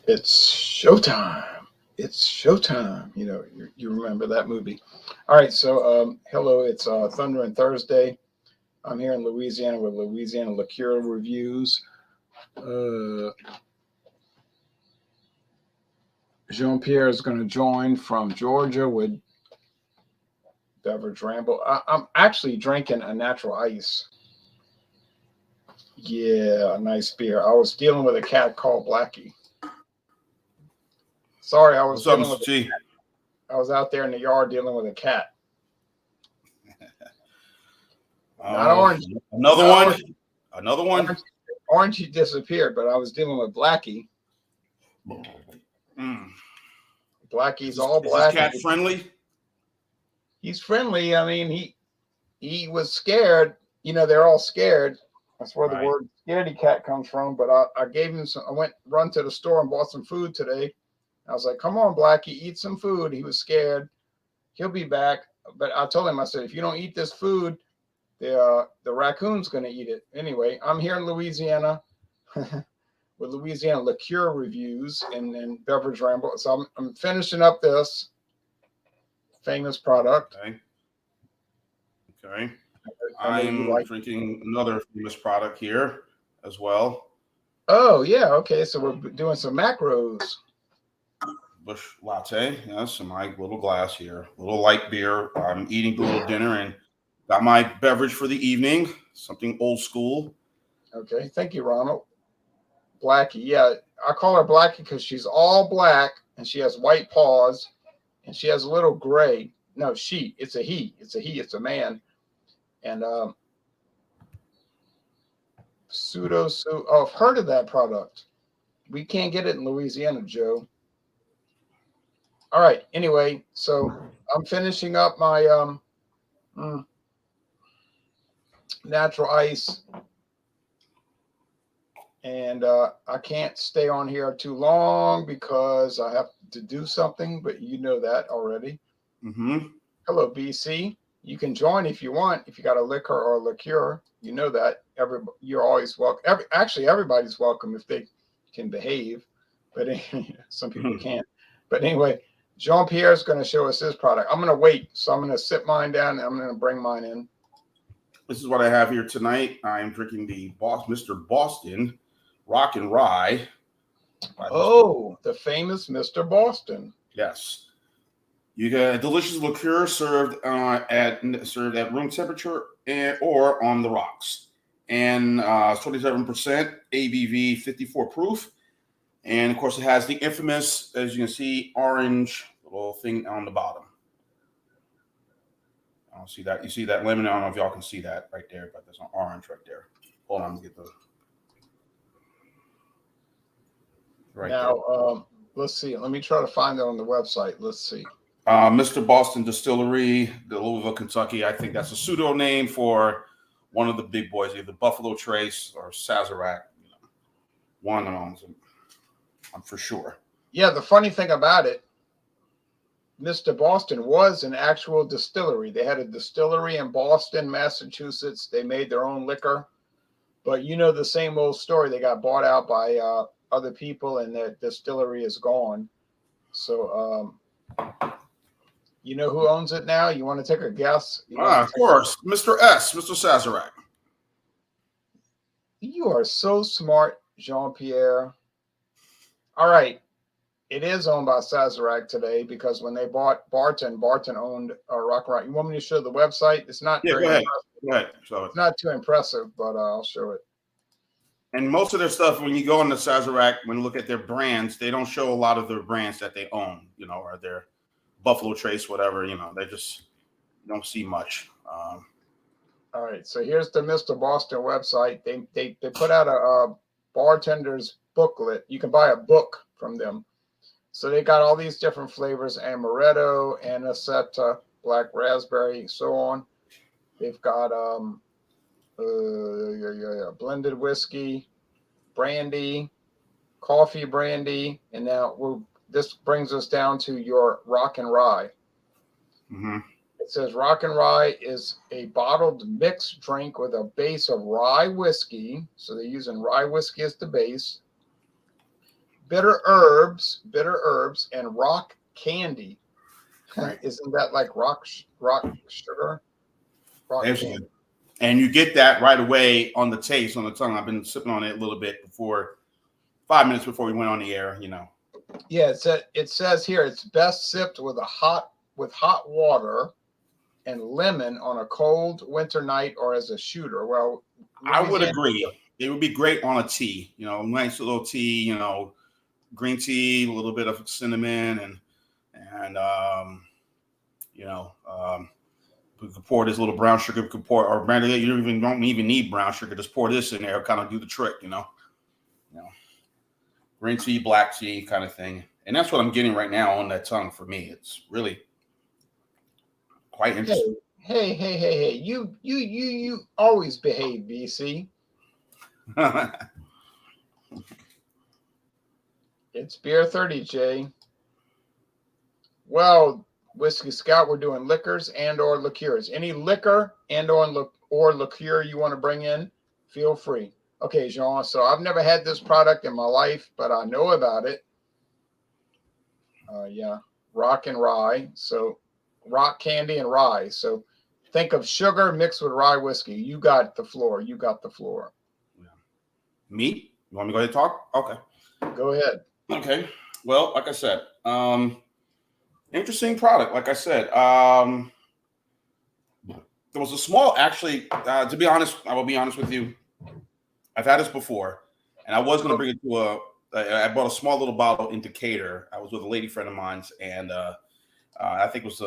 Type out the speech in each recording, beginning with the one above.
It's showtime. It's showtime. You remember that movie. All right. So, hello. It's Thunder and Thursday. I'm here in Louisiana with Louisiana liqueur reviews. Uh, Jean Pierre is going to join from Georgia with beverage ramble. I'm actually drinking a natural ice. Yeah, a nice beer. I was dealing with a cat called Blackie. Sorry, I was What's up, dealing Mr. with. T? I was out there in the yard dealing with a cat. Not Oh, orange. another Not one. orange. Another one. Orange. Orangey disappeared, but I was dealing with Blackie. Mm. Blackie's all Is this black. cat friendly? He's friendly. I mean, he was scared. They're all scared. That's where the Right. word scaredy cat comes from. But I gave him some. I went run to the store and bought some food today. I was like, "Come on, Blackie, eat some food." He was scared. He'll be back. But I told him, I said, if you don't eat this food, the raccoon's going to eat it. Anyway, I'm here in Louisiana with Louisiana liqueur reviews and beverage ramble. So I'm finishing up this famous product. Okay. Okay. I know you I'm like. drinking another famous product here as well. Oh yeah, okay. So we're doing some macros. Bush latte. Yes, in my little glass here. A little light beer. I'm eating a little dinner and got my beverage for the evening. Something old school. Okay, thank you, Ronald. Blackie, yeah, I call her Blackie because she's all black and she has white paws and she has a little gray. No, she. It's a he. It's a he. It's a man. And Oh, I've heard of that product. We can't get it in Louisiana, Joe. All right. Anyway, so I'm finishing up my mm, natural ice, and I can't stay on here too long because I have to do something. But you know that already. Mm-hmm. Hello, BC. You can join if you want. If you got a liquor or a liqueur, you know that. You're always welcome. Actually, everybody's welcome if they can behave, but some people can't. But anyway, Jean Pierre is going to show us his product. I'm going to wait, so I'm going to sit mine down and I'm going to bring mine in. This is what I have here tonight. I'm drinking the Mr. Boston Rock and Rye. Oh, the famous Mr. Boston. Yes. You get a delicious liqueur served at room temperature or on the rocks, and 27% ABV, 54 proof, and of course it has the infamous, as you can see, orange little thing on the bottom. I don't see that. You see that lemon? I don't know if y'all can see that right there, but there's an orange right there. Hold on, let me get the right Now, there. let's see. Let me try to find that on the website. Let's see. Mr. Boston Distillery, the Louisville, Kentucky. I think that's a pseudo name for one of the big boys, either Buffalo Trace or Sazerac. One of them, I'm for sure. Yeah, the funny thing about it, Mr. Boston was an actual distillery. They had a distillery in Boston, Massachusetts. They made their own liquor. But the same old story. They got bought out by other people and their distillery is gone. So, you know who owns it now? You want to take a guess? Of course. Mr. S, Mr. Sazerac. You are so smart, Jean-Pierre. All right. It is owned by Sazerac today because when they bought Barton owned Rock and Roll. You want me to show the website? It's not Yeah, very go ahead. impressive. Go ahead. Show it. It's not too impressive, but I'll show it. And most of their stuff, when you go on the Sazerac, when you look at their brands, they don't show a lot of their brands that they own, or their Buffalo Trace, whatever, they just don't see much. All right, so here's the Mr. Boston website. They put out a bartender's booklet. You can buy a book from them. So they got all these different flavors: amaretto, anisetta, black raspberry, so on. They've got blended whiskey, brandy, coffee brandy, and now this brings us down to your rock and rye. Mm-hmm. It says rock and rye is a bottled mixed drink with a base of rye whiskey. So they're using rye whiskey as the base. bitter herbs, and rock candy. Right. Isn't that like rock sugar? Rock Absolutely. candy. And you get that right away on the taste, on the tongue. I've been sipping on it a little bit before, 5 minutes before we went on the air. Yeah, it says here it's best sipped with hot water and lemon on a cold winter night or as a shooter. Well, I would agree. It would be great on a tea. Nice little tea. Green tea, a little bit of cinnamon, and we could pour this little brown sugar. We could pour, or brandy. You don't even need brown sugar. Just pour this in there, kind of do the trick. Green tea, black tea, kind of thing. And that's what I'm getting right now on that tongue. For me, it's really quite interesting. Hey! You always behave, BC. It's beer 30, Jay. Well, Whiskey Scout, we're doing liquors and or liqueurs. Any liquor and or liqueur you want to bring in, feel free. Okay, Jean. So I've never had this product in my life, but I know about it. Yeah, rock and rye. So rock candy and rye. So think of sugar mixed with rye whiskey. You got the floor. Yeah. Me? You want me to go ahead and talk? Okay. Go ahead. Okay. Well, like I said, interesting product. Like I said, there was a small, actually, to be honest, I will be honest with you. I've had this before, and I was going to bring it to I bought a small little bottle in Decatur. I was with a lady friend of mine's, and I think it was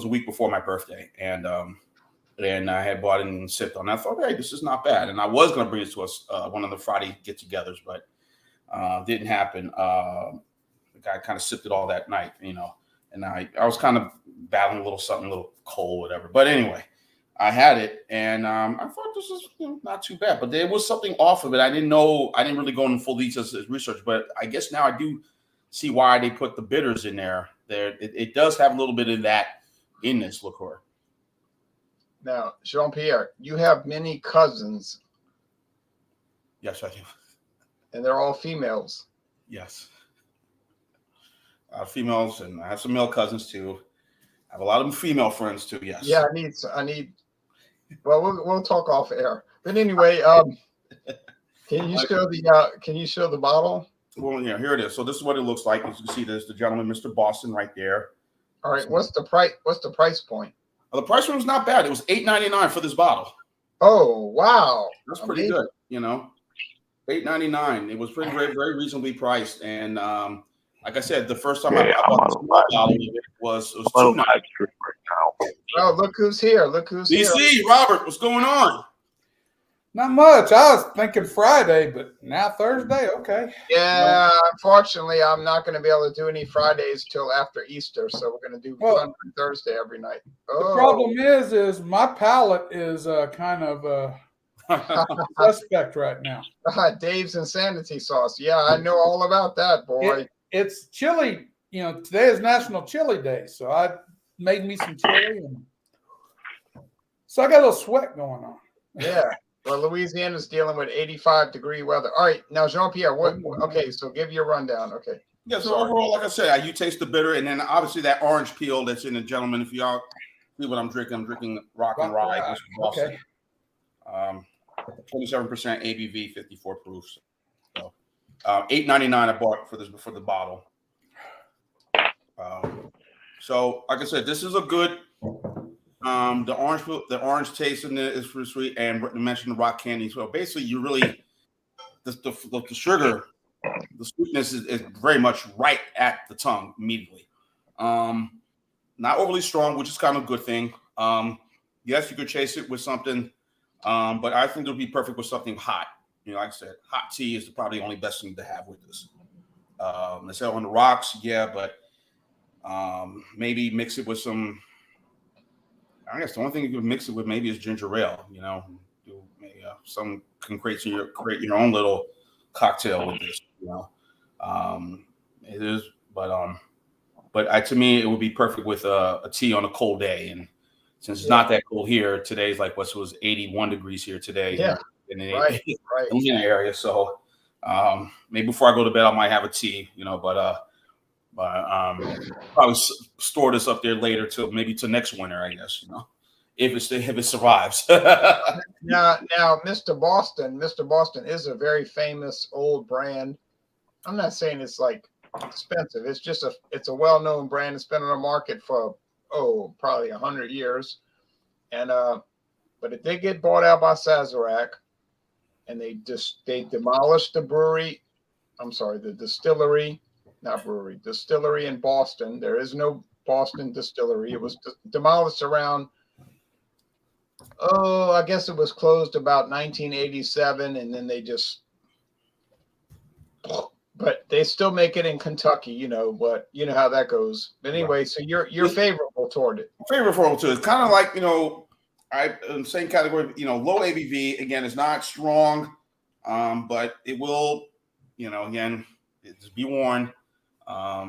a week before my birthday, and I had bought it and sipped on it. I thought, hey, this is not bad. And I was going to bring it to us one of the Friday get-togethers, but didn't happen. The guy kind of sipped it all that night, and I was kind of battling a little cold, whatever. But anyway, I had it, and I thought this is not too bad. But there was something off of it. I didn't know. I didn't really go into full details as research, but I guess now I do see why they put the bitters in there. It does have a little bit of that in this liqueur. Now, Jean-Pierre, you have many cousins. Yes, I do. And they're all females. Yes. Females, and I have some male cousins too. I have a lot of female friends too. Yes. Yeah, I need. Well, we'll talk off air. But anyway, can you show the bottle? Well, yeah, here it is. So this is what it looks like. As you can see, there's the gentleman, Mr. Boston, right there. All right. What's the price? What's the price point? Well, the price point was not bad. It was $8.99 for this bottle. Oh, wow. That's pretty good. $8.99. It was pretty very reasonably priced. And like I said, the first time I bought this bottle was $2.99. Oh, look who's here. DC, Robert, what's going on? Not much. I was thinking Friday, but now Thursday. Okay. Yeah, unfortunately, I'm not going to be able to do any Fridays till after Easter, so we're going to do Thursday every night. The problem is my palate is kind of suspect right now. Dave's insanity sauce. Yeah, I know all about that, boy. It's chili. Today is National Chili Day, so I made me some chili, and so I got a little sweat going on. Yeah. Well, Louisiana's dealing with 85-degree weather. All right, now Jean-Pierre, okay, so give your rundown. Okay. Yeah, so overall, like I said, you taste the bitter, and then obviously that orange peel that's in the gentleman. If y'all see what I'm drinking rock and rye. Okay. 27% ABV, 54 proof. So, $8.99 I bought for the bottle. So, like I said, this is a good. The orange taste in it is pretty sweet, and you mentioned the rock candy. So basically, you really the sugar, the sweetness is very much right at the tongue immediately. Not overly strong, which is kind of a good thing. Yes, you could chase it with something, but I think it'll be perfect with something hot. Like I said, hot tea is probably the only best thing to have with this. Let's say on the rocks, yeah, but maybe mix it with some. I guess the only thing you can mix it with maybe is ginger ale. Some can create your own little cocktail with this. It is, but to me it would be perfect with a tea on a cold day. And since it's not that cold here, today's like was 81 degrees here today. Yeah, in the area. So Maybe before I go to bed, I might have a tea, probably store this up there later till maybe to next winter, I guess, if it survives. Now, Mr. Boston is a very famous old brand. I'm not saying it's like expensive. It's a well-known brand. It's been on the market for probably 100 years. And but if they get bought out by Sazerac and they demolished the brewery, I'm sorry, the distillery, not brewery, distillery in Boston. There is no Boston distillery. It was demolished around, I guess it was closed about 1987, and then but they still make it in Kentucky, but you know how that goes. But anyway, so you're favorable toward it. Favorable too. It's kind of like, in the same category, low ABV. Again, it's not strong, but it will, again, just be warned. I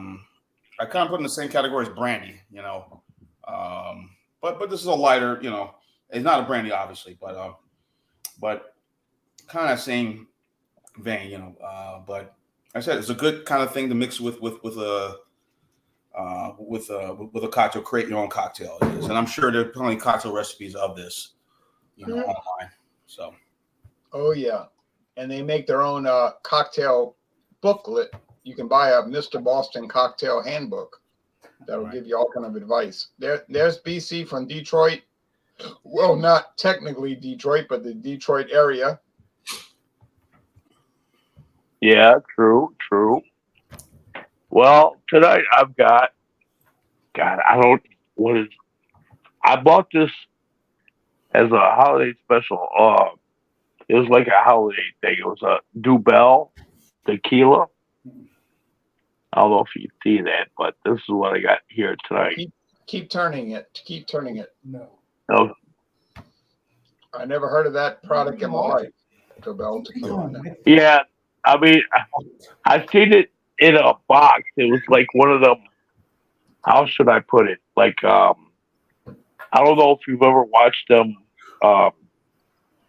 kind of put in the same category as brandy, but this is a lighter, it's not a brandy, obviously, but kind of same vein, but like I said, it's a good kind of thing to mix with a cocktail, create your own cocktail. It is. And I'm sure there are plenty of cocktail recipes of this, online. So. Oh yeah, and they make their own cocktail booklet. You can buy a Mr. Boston cocktail handbook that'll give you all kind of advice. There's BC from Detroit. Well, not technically Detroit, but the Detroit area. Yeah, true. Well, tonight I've got, God, I bought this as a holiday special. It was like a holiday thing. It was a Dubel tequila. I don't know if you can see that, but this is what I got here tonight. Keep turning it. Keep turning it. No. I never heard of that product in my life. Dubel tequila. Yeah, I mean, I've seen it in a box. It was like one of them. How should I put it? Like, I don't know if you've ever watched them. I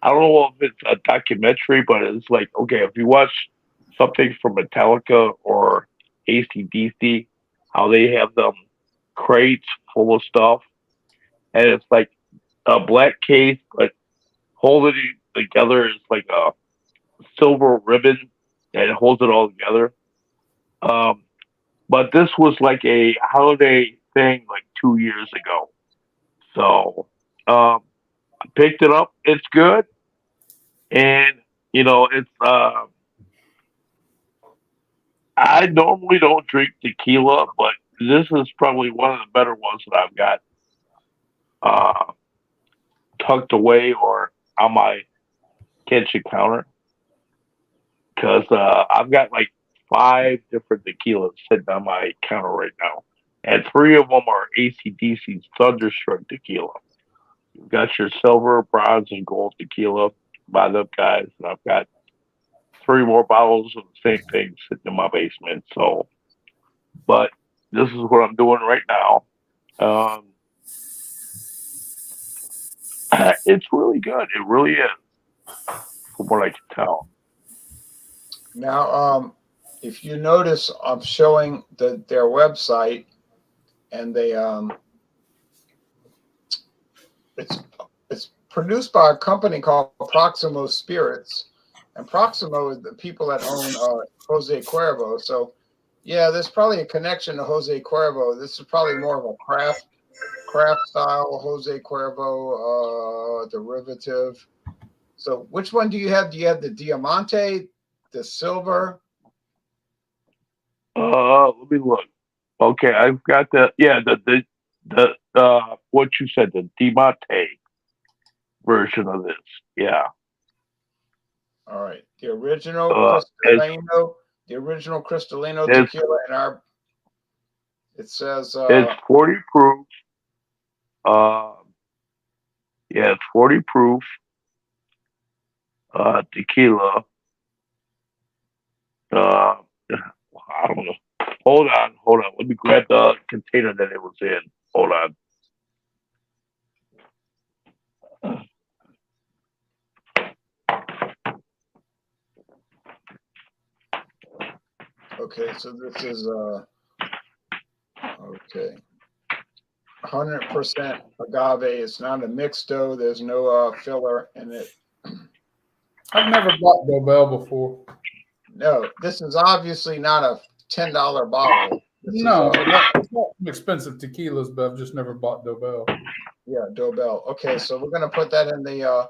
don't know if it's a documentary, but it's like, okay, if you watch something from Metallica or AC/DC, how they have them crates full of stuff, and it's like a black case, but holding it together is like a silver ribbon, and it holds it all together. But this was like a holiday thing like 2 years ago. So I picked it up. It's good. And, it's, I normally don't drink tequila, but this is probably one of the better ones that I've got tucked away or on my kitchen counter. Because I've got like 5 different tequilas sitting on my counter right now. And 3 of them are AC/DC's Thunderstruck tequila. You've got your silver, bronze, and gold tequila by them guys. And I've got 3 more bottles of the same thing sitting in my basement. So, but this is what I'm doing right now. It's really good. It really is, from what I can tell. Now, if you notice, I'm showing their website, and they it's produced by a company called Proximo Spirits, and Proximo is the people that own Jose Cuervo. So, yeah, there's probably a connection to Jose Cuervo. This is probably more of a craft style Jose Cuervo derivative. So, which one do you have? Do you have the Diamante, the silver? Let me look. Okay, I've got the what you said, the Diamante version of this. Yeah. All right. The original Cristalino, tequila in our. It says it's 40 proof. Yeah, it's 40 proof. Tequila. I don't know. Hold on. Let me grab the container that it was in. Hold on. Okay, so this is okay, 100% agave. It's not a mixed dough. There's no filler in it. I've never bought Dobel before. No, this is obviously not a $10 bottle. This No, is, it's not expensive tequilas, but I've just never bought Dobel. yeah, Dobel. Okay, so we're gonna put that in the.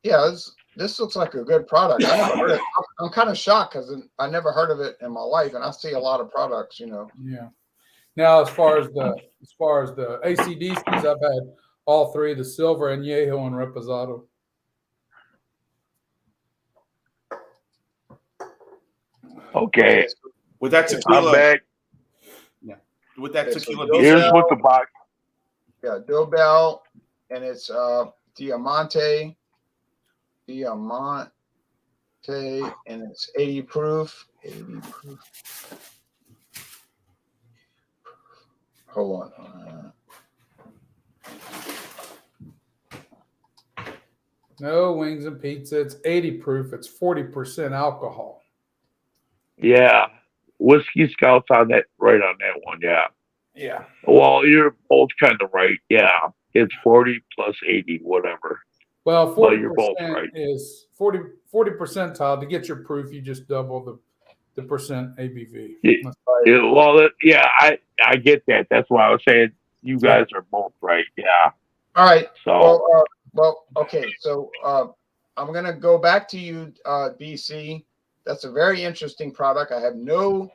Yeah, this looks like a good product. I never heard it. I'm kind of shocked because I never heard of it in my life, and I see a lot of products. Yeah. Now, as far as the ACDCs, I've had all three: the Silver, Añejo, and Reposado. Okay, With that I'm tequila, back. with that Okay, so tequila, Dobel- Here's what the box. Yeah, Dobel, and it's Diamante, and it's 80 proof. 80 proof. Hold on. No wings and pizza. It's 80 proof. It's 40% alcohol. Yeah, Whiskey Scouts on that, right on that one. Yeah. Yeah. Well, you're both kind of right. Yeah, it's 40 plus 80, whatever. Well, But 40% you're both right. is 40 percentile. To get your proof, you just double the percent ABV. I get that. That's why I was saying you guys are both right. Yeah. All right. So Well, okay. So I'm gonna go back to you, BC. That's a very interesting product. I have no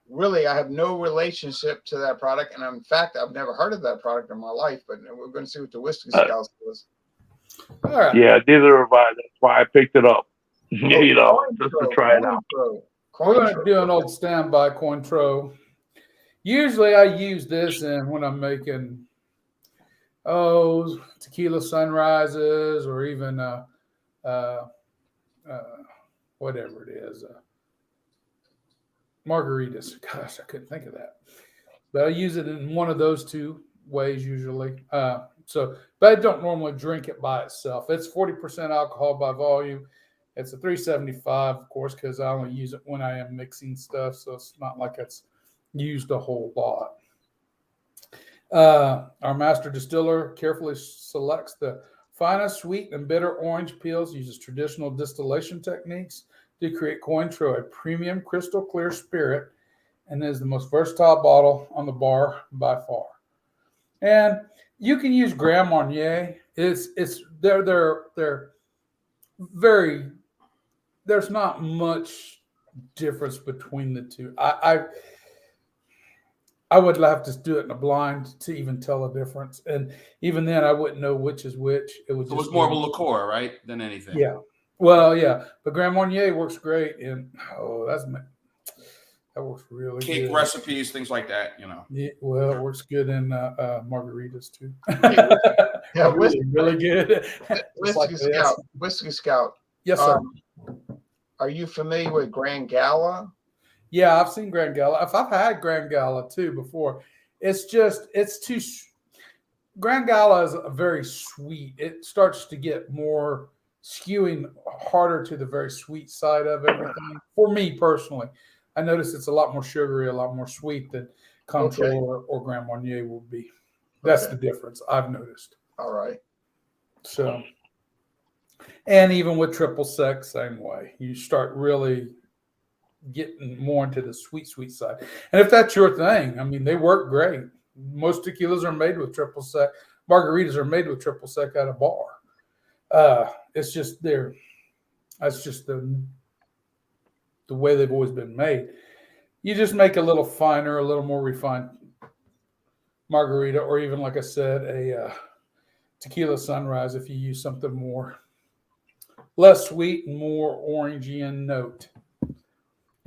relationship to that product, and in fact, I've never heard of that product in my life. But we're going to see what the Whiskey Scouts was. All right. yeah, neither have I. That's why I picked it up. Just to try it out. We're going to do an old standby Cointreau. Usually, I use this when I'm making tequila sunrises or even whatever it is, margaritas. Gosh, I couldn't think of that. But I use it in one of those two ways usually. But I don't normally drink it by itself. It's 40% alcohol by volume. It's a 375, of course, because I only use it when I am mixing stuff. So it's not like it's used a whole lot. Our master distiller carefully selects the finest sweet and bitter orange peels, uses traditional distillation techniques to create Cointreau, a premium crystal clear spirit, and is the most versatile bottle on the bar by far. And you can use Grand Marnier. They're very. There's not much difference between the two. I would have to do it in a blind to even tell a difference, and even then, I wouldn't know which is which. It was more of a liqueur, right, than anything. Yeah. Well, yeah, but Grand Marnier works great in. That works really Cake good. recipes, things like that. Yeah, well, it works good in margaritas too. Yeah, really good. Whiskey Scout. Yes, sir. Are you familiar with Grand Gala? Yeah, I've seen Grand Gala. I've had Grand Gala too before. It's too. Grand Gala is very sweet. It starts to get more skewing harder to the very sweet side of everything. For me personally, I notice it's a lot more sugary, a lot more sweet than Cointreau or Grand Marnier will be. That's the difference I've noticed. All right. So, and even with triple sec, same way. You start really getting more into the sweet side. And if that's your thing, I mean, they work great. Most tequilas are made with triple sec. Margaritas are made with triple sec at a bar. It's just that's just the way they've always been made. You just make a little finer, a little more refined margarita, or even, like I said, a tequila sunrise if you use something more less sweet and more orangey in note.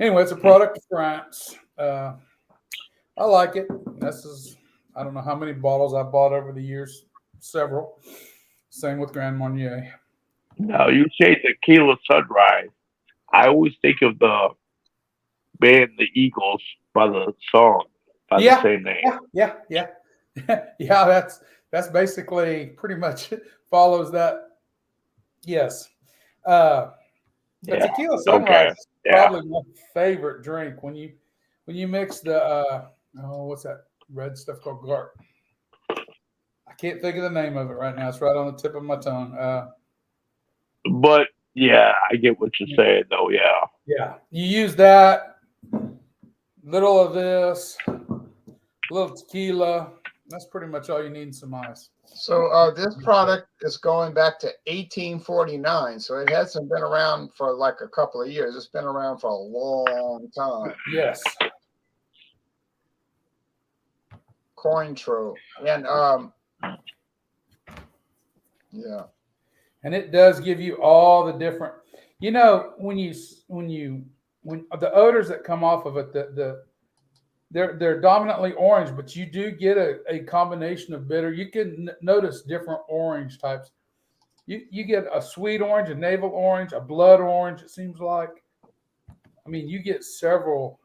Anyway, it's a product of France. I like it. I don't know how many bottles I bought over the years. Several. Same with Grand Marnier. Now, you say tequila sunrise. I always think of the band The Eagles by the song by the same name. Yeah. Yeah, that's basically pretty much follows that. Yes. Tequila sunrise probably my favorite drink when you mix the what's that red stuff called gart? I can't think of the name of it right now. It's right on the tip of my tongue. But yeah, I get what you're saying, though. Yeah. Yeah, you use that, little of this, a little tequila. That's pretty much all you need in some ice. So this product is going back to 1849. So it hasn't been around for like a couple of years. It's been around for a long time. Yes. Cointreau. And yeah. And it does give you all the different, when the odors that come off of it, they're dominantly orange, but you do get a combination of bitter. You can notice different orange types. You get a sweet orange, a navel orange, a blood orange. It seems like, you get several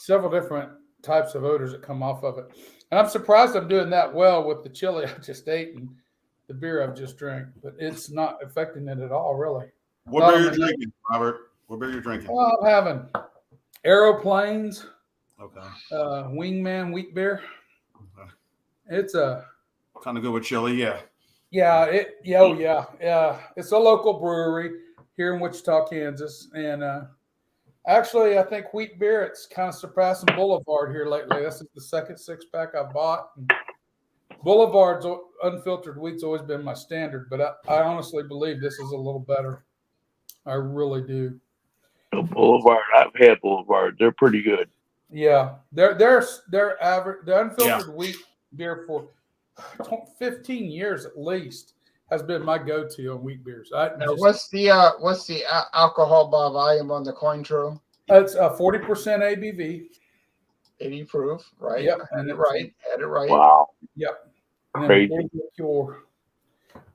different types of odors that come off of it. And I'm surprised I'm doing that well with the chili I just ate and the beer I've just drank, but it's not affecting it at all, really. What beer are you drinking, Robert? What beer are you drinking? Well, I'm having Aeroplanes, Okay. Wingman wheat beer. Okay. It's Kind of good with chili, yeah. Yeah. It's a local brewery here in Wichita, Kansas, and actually, I think wheat beer, it's kind of surpassing Boulevard here lately. This is the second 6-pack I bought. And Boulevard's unfiltered wheat's always been my standard, but I honestly believe this is a little better. I really do. The Boulevard, I've had Boulevard. They're pretty good. Yeah, they're average. The unfiltered wheat beer for 15 years at least has been my go-to on wheat beers. Now, what's the alcohol by volume on the Cointreau? It's 40% ABV. 80 proof, right? Yep. Had it right. Wow. Yep. And Crazy.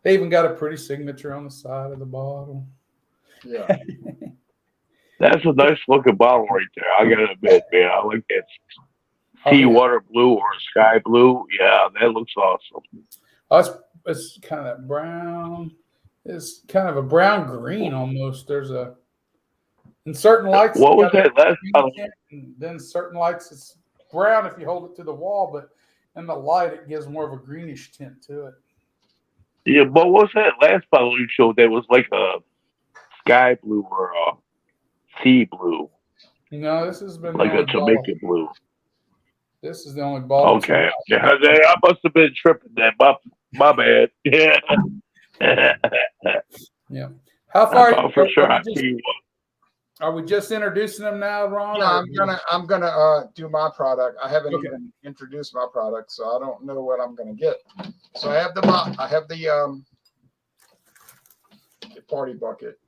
They even got a pretty signature on the side of the bottle. Yeah. That's a nice looking bottle right there. I gotta admit, man, I like that sea water blue or sky blue. Yeah, that looks awesome. It's kind of brown. It's kind of a brown green almost. There's in certain lights. What was that last bottle? And then certain lights it's brown if you hold it to the wall, but in the light it gives more of a greenish tint to it. Yeah, but what was that last bottle you showed that was like a sky blue or a sea blue? No, this has been like a Jamaican blue. This is the only bottle. Okay. Yeah, I must have been tripping that. My bad. Yeah. Yeah. How far? For sure. Are we just introducing them now, Ron? Yeah, I'm gonna do my product. I haven't even introduced my product, so I don't know what I'm gonna get. So I have the party bucket,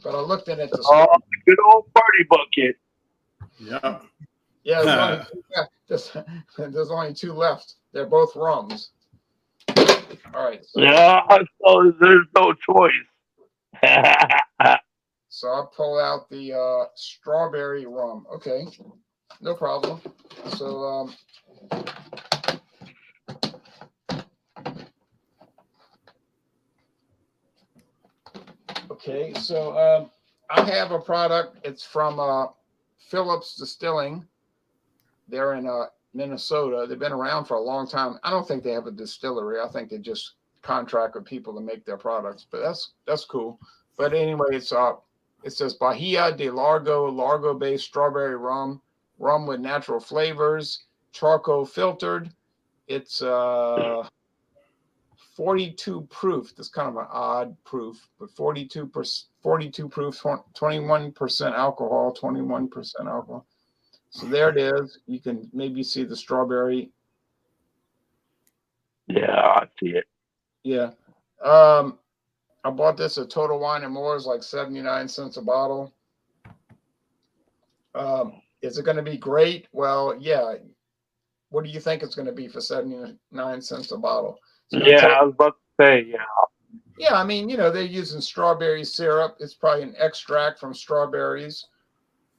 but I looked in it. Good old party bucket. Yeah. Yeah. There's only 2 left. They're both rums. All right. Yeah. So there's no choice. So I'll pull out the strawberry rum. Okay, no problem. So I have a product. It's from Phillips Distilling. They're in Minnesota. They've been around for a long time. I don't think they have a distillery. I think they just contract with people to make their products, but that's cool. But anyway, it says Bahia de Largo based strawberry rum with natural flavors, charcoal filtered. It's 42 proof. That's kind of an odd proof, but 42 proof, 21% alcohol, 21% alcohol. So there it is. You can maybe see the strawberry. Yeah, I see it. Yeah. I bought this at Total Wine and More. It's like 79 cents a bottle. Is it going to be great? Well, yeah. What do you think it's going to be for 79 cents a bottle? Yeah, I was about to say, yeah. Yeah, I mean, they're using strawberry syrup. It's probably an extract from strawberries.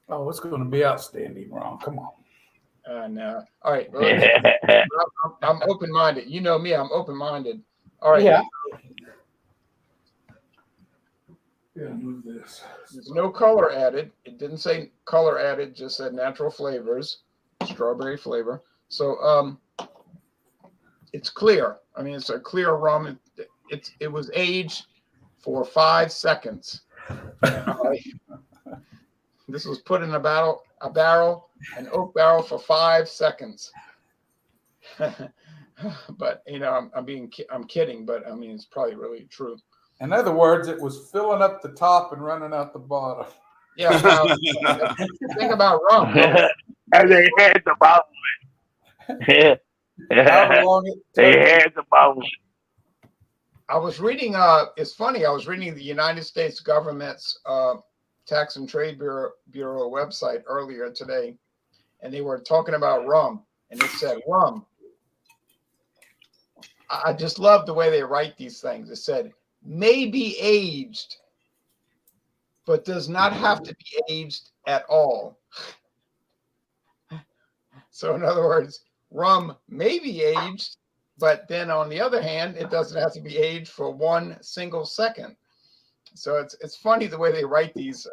Oh, it's going to be outstanding, Ron. Come on. No. All right. Well, I'm open-minded. You know me. I'm open-minded. All right. Yeah. Yeah, move this. There's no color added. It didn't say color added, just said natural flavors, strawberry flavor. So it's clear. I mean, it's a clear rum. It was aged for 5 seconds. This was put in a barrel, an oak barrel for 5 seconds. But I'm kidding, but I mean, it's probably really true. In other words, it was filling up the top and running out the bottom. Yeah. Now, think about rum. And they had the bottle. However long it took. They had the bottle. I was reading. It's funny. I was reading the United States government's Tax and Trade Bureau website earlier today, and they were talking about rum, and it said rum. I just love the way they write these things. It said may be aged, but does not have to be aged at all. So in other words, rum may be aged, but then on the other hand, it doesn't have to be aged for 1 single second. So it's funny the way they write these.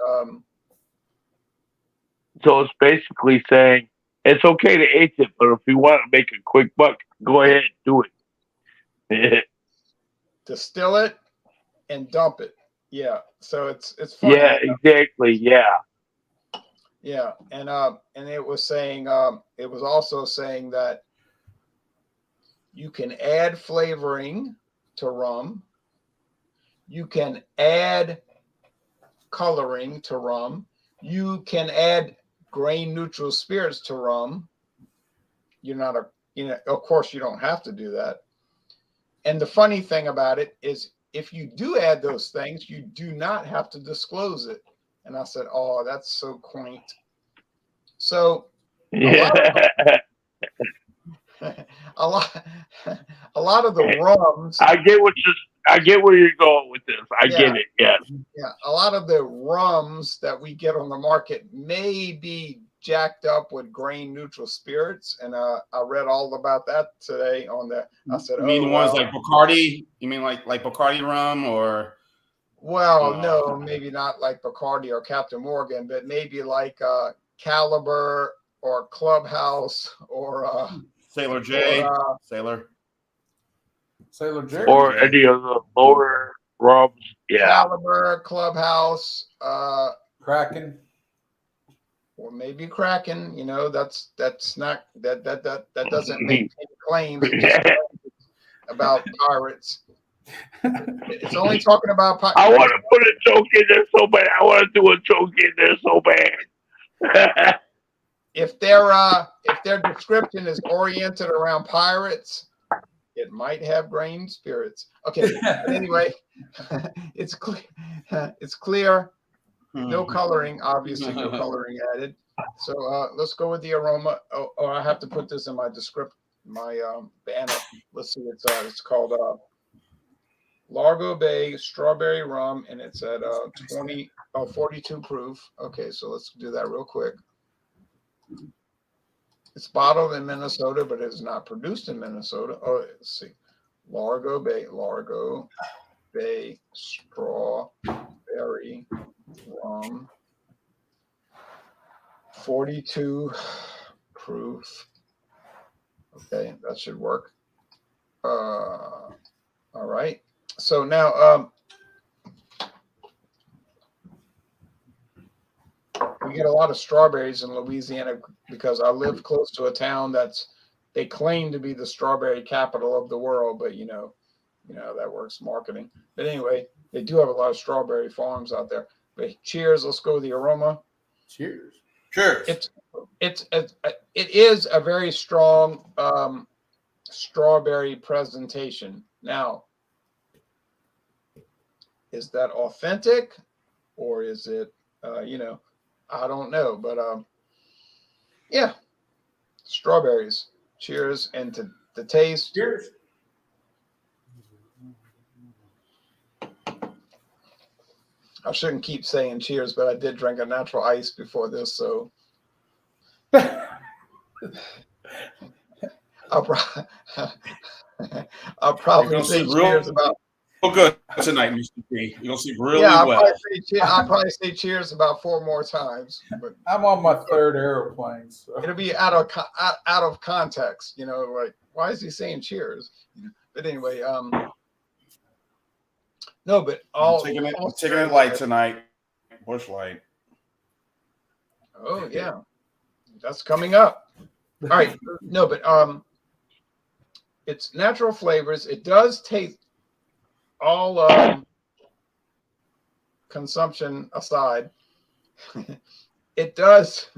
So it's basically saying it's okay to age it, but if you want to make a quick buck, go ahead and do it. Distill it and dump it. Yeah. So it's funny. Yeah, exactly. Yeah. Yeah, and it was saying it was also saying that you can add flavoring to rum. You can add coloring to rum. You can add grain neutral spirits to rum. Of course you don't have to do that. And the funny thing about it is if you do add those things, you do not have to disclose it. And I said, oh, that's so quaint. So a lot of the rums. I get where you're going with this. I get it. Yes. Yeah. A lot of the rums that we get on the market may be jacked up with grain neutral spirits. And I read all about that today on the, I said, you mean the ones like Bacardi? You mean like Bacardi rum or? Well, no, maybe not like Bacardi or Captain Morgan, but maybe like Caliber or Clubhouse or Sailor J, Sailor J, or any of the lower rums. Yeah, Caliber, Clubhouse, Kraken, or maybe Kraken. That's not that doesn't make any claims. It just about pirates. It's only talking about pirates. I want to put a joke in there so bad. I want to do a joke in there so bad. If their description is oriented around pirates, it might have grain spirits. Okay, but anyway, it's clear. It's clear. No coloring, obviously, no coloring added. So let's go with the aroma. Oh, I have to put this in my banner. Let's see. It's called Largo Bay Strawberry Rum, and it's at 42 proof. Okay, so let's do that real quick. It's bottled in Minnesota, but it is not produced in Minnesota. Oh, let's see. Largo Bay Strawberry Rum. 42 proof. Okay, that should work. All right. So now we get a lot of strawberries in Louisiana because I live close to a town they claim to be the strawberry capital of the world, but you know how that works, marketing. But anyway, they do have a lot of strawberry farms out there. But cheers, let's go with the aroma. Cheers. Cheers. It is a very strong strawberry presentation. Now, is that authentic or is it I don't know, but yeah, strawberries. Cheers, and to the taste. Cheers. I shouldn't keep saying cheers, but I did drink a natural ice before this, so I'll probably say cheers about Oh, good tonight, Mr. P. You're gonna sleep really Yeah, well. I'll probably say cheers about 4 more times, but I'm on my third airplane, so it'll be out of context. Like, why is he saying cheers? But anyway, no, but I'm taking it light tonight. Bush Light. Oh yeah, that's coming up. All right, no, but it's natural flavors. It does taste all consumption aside. It does.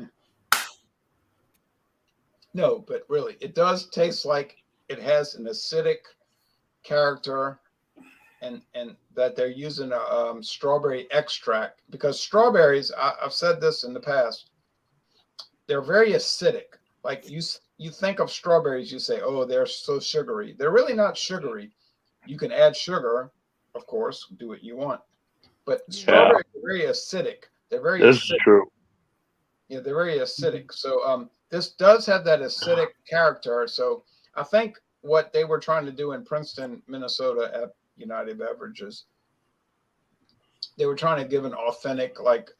No, but really, it does taste like it has an acidic character, and that they're using a strawberry extract, because strawberries, I've said this in the past, they're very acidic. Like you think of strawberries, you say, oh, they're so sugary. They're really not sugary. You can add sugar, of course, do what you want, but strawberries are very acidic. They're very This acidic. is true. Yeah, they're very acidic. So this does have that acidic character. So I think what they were trying to do in Princeton, Minnesota at United Beverages, they were trying to give an authentic, like,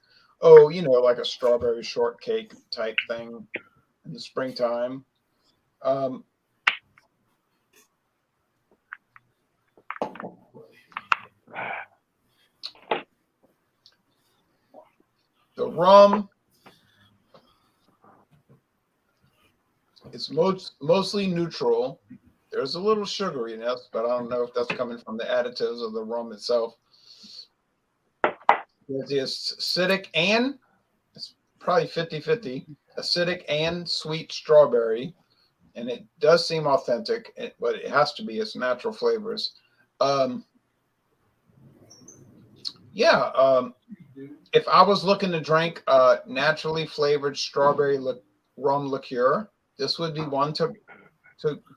oh, like a strawberry shortcake type thing in the springtime. The rum is mostly neutral. There's a little sugariness, but I don't know if that's coming from the additives of the rum itself. There's acidic, and it's probably 50-50, acidic and sweet strawberry. And it does seem authentic, but it has to be. It's natural flavors. If I was looking to drink naturally flavored strawberry rum liqueur, this would be one to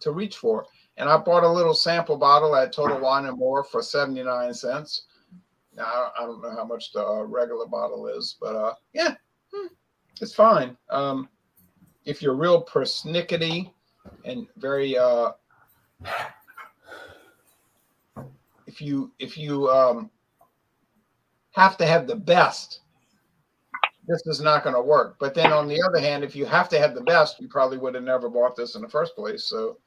reach for. And I bought a little sample bottle at Total Wine and More for 79 cents. Now, I don't know how much the regular bottle is, but it's fine. If you're real persnickety and very, if you have to have the best, this is not going to work. But then on the other hand, if you have to have the best, you probably would have never bought this in the first place. So,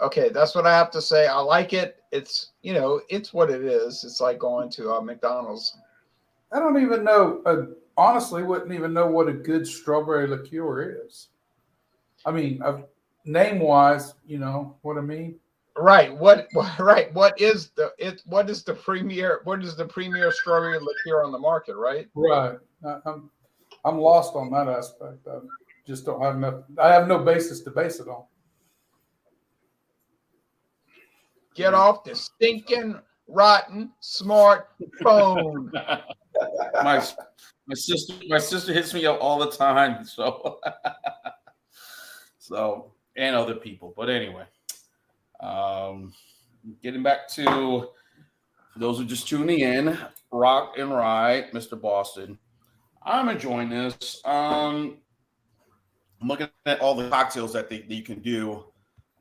okay, that's what I have to say. I like it. It's, it's what it is. It's like going to McDonald's. I don't even know. Honestly, wouldn't even know what a good strawberry liqueur is. I mean, name wise, you know what I mean. Right. What is the premier strawberry liqueur on the market? Right. Right. I'm lost on that aspect. I just don't have enough. I have no basis to base it on. Get off the stinking rotten smartphone. My sister hits me up all the time. So and other people. But anyway, getting back to, for those who just tuning in, Rock and Ride, Mr. Boston. I'm enjoying this. I'm looking at all the cocktails that you can do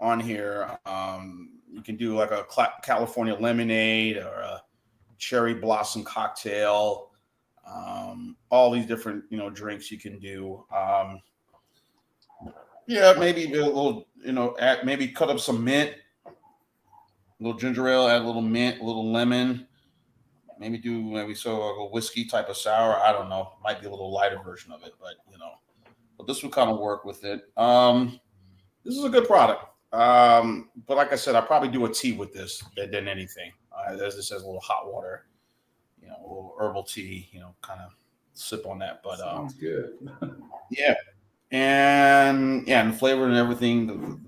on here. You can do like a California lemonade or a cherry blossom cocktail. All these different, drinks you can do. Maybe a little, maybe cut up some mint, a little ginger ale, add a little mint, a little lemon. Maybe do a whiskey type of sour. I don't know. Might be a little lighter version of it, but this would kind of work with it. This is a good product. But like I said, I'll probably do a tea with this than anything. As this has a little hot water, a little herbal tea, kind of sip on that. But sounds good. Yeah. And the flavor and everything,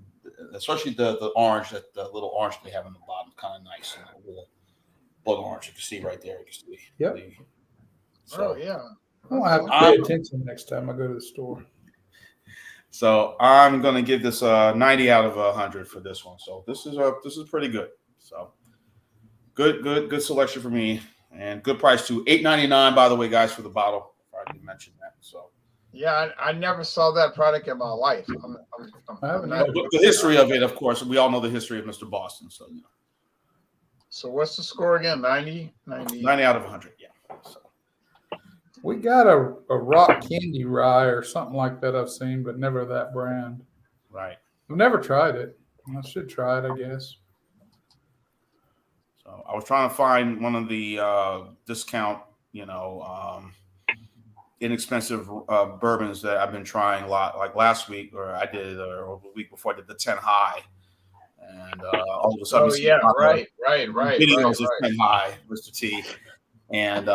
especially the orange, the little orange they have on the bottom, kind of nice. A little blood orange, you can see right there. You can see. Yep. So, yeah. I'll have to pay attention next time I go to the store. So I'm gonna give this a 90 out of 100 for this one. So this is pretty good. So good selection for me, and good price too. $8.99, by the way, guys, for the bottle. If I didn't mention that. So yeah, I never saw that product in my life. The history of it, of course, we all know the history of Mr. Boston. So So what's the score again? 90? 90 out of 100. Yeah. So, We got a rock candy rye or something like that I've seen, but never that brand. right. I've never tried it. I should try it, I guess. So I was trying to find one of the discount, inexpensive bourbons that I've been trying a lot. Like last week, or I did, or the week before, I did the 10 High, and all of a sudden, Oh yeah, right. videos of 10 High, Mr. T, and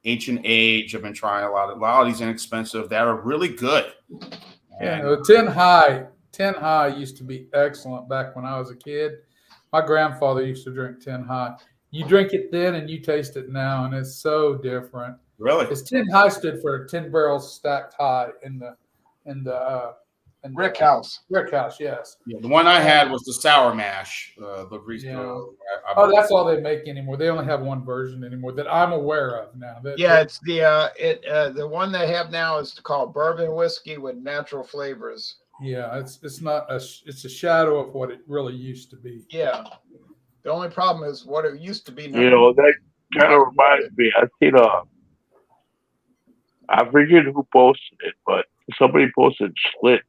Ancient Age. I've been trying a lot of these inexpensive that are really good. Yeah, And the 10 High used to be excellent back when I was a kid. My grandfather used to drink 10 High. You drink it then and you taste it now, and it's so different. really, It's 10 High stood for 10 barrels stacked high in the Rick House. Rick House, yes. yeah, the one I had was the Sour Mash. Yeah. Oh, that's all they make anymore. They only have one version anymore that I'm aware of now. Yeah, it's the one they have now is called bourbon whiskey with natural flavors. Yeah, it's not it's a shadow of what it really used to be. Yeah. The only problem is what it used to be. That kind of reminds me. I seen I forget who posted it, but somebody posted Schlitz,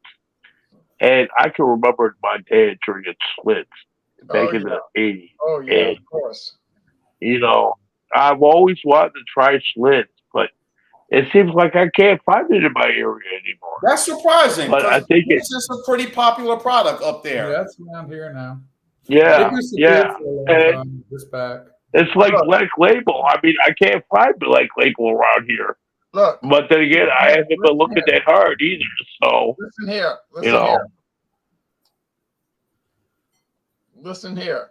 and I can remember my dad drinking Schlitz back in the '80s. Oh yeah, and, of course. I've always wanted to try Schlitz, but it seems like I can't find it in my area anymore. That's surprising. But I think it's just a pretty popular product up there. Yeah, it's around here now. Yeah, This back. It's like Black Label. I mean, I can't find Black Label around here. Look, but then again, I haven't been looking that hard either. So listen here. Listen here.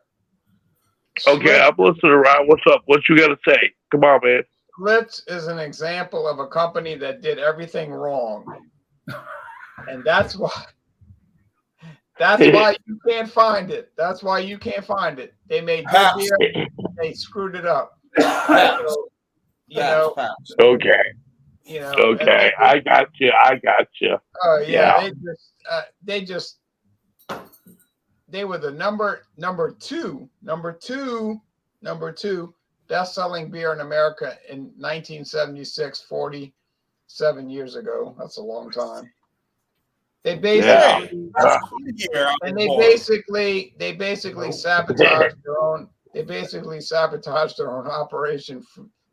Okay, I'm listening around. What's up? What you got to say? Come on, man. Schlitz is an example of a company that did everything wrong, and that's why you can't find it. That's why you can't find it. They made good beer, they screwed it up. So, Okay. Okay, I got you. Oh yeah, they were the number two best-selling beer in America in 1976, 47 years ago. That's a long time. They basically sabotaged their own. They basically sabotaged their own operation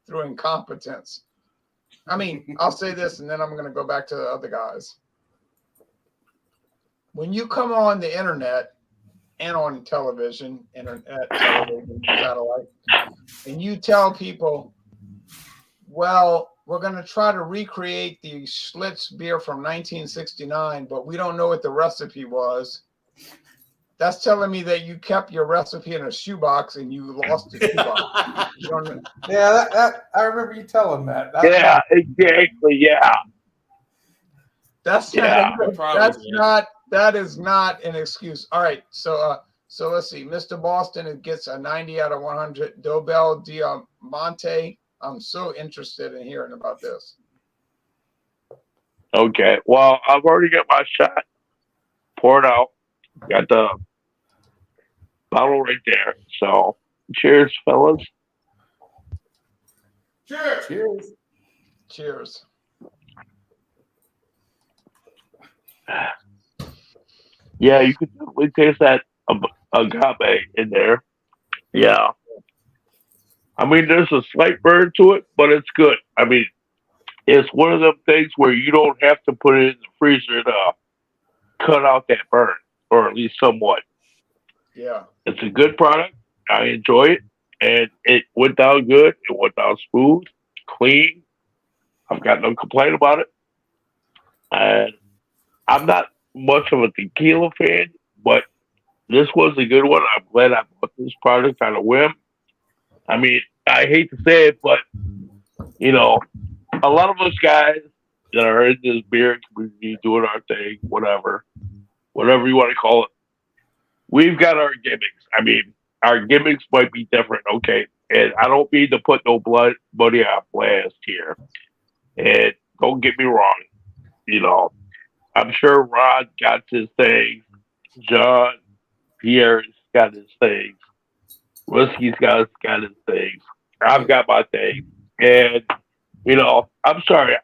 through incompetence. I mean, I'll say this, and then I'm going to go back to the other guys. When you come on the internet and on television, satellite, and you tell people, well, we're going to try to recreate the Schlitz beer from 1969, but we don't know what the recipe was. That's telling me that you kept your recipe in a shoebox and you lost the shoebox. Yeah, I remember you telling that. Yeah, exactly. Yeah. That is not an excuse. All right, so let's see. Mr. Boston gets a 90 out of 100. Dobel Diamante. I'm so interested in hearing about this. Okay. Well, I've already got my shot poured out. Got the bottle right there. So, cheers, fellas. Cheers. Cheers. Yeah, you can definitely taste that agave in there. Yeah. I mean, there's a slight burn to it, but it's good. I mean, it's one of them things where you don't have to put it in the freezer to cut out that burn, or at least somewhat. Yeah. It's a good product. I enjoy it. And it went down good. It went down smooth, clean. I've got no complaint about it. And I'm not much of a tequila fan, but this was a good one. I'm glad I bought this product on a whim. I mean, I hate to say it, but, a lot of us guys that are in this beer community doing our thing, whatever you want to call it, we've got our gimmicks. I mean, our gimmicks might be different, okay? And I don't mean to put no money on blast here. And don't get me wrong, I'm sure Rod got his thing. John Pierre's got his thing. Whiskey's got his things. I've got my thing. And, I'm sorry.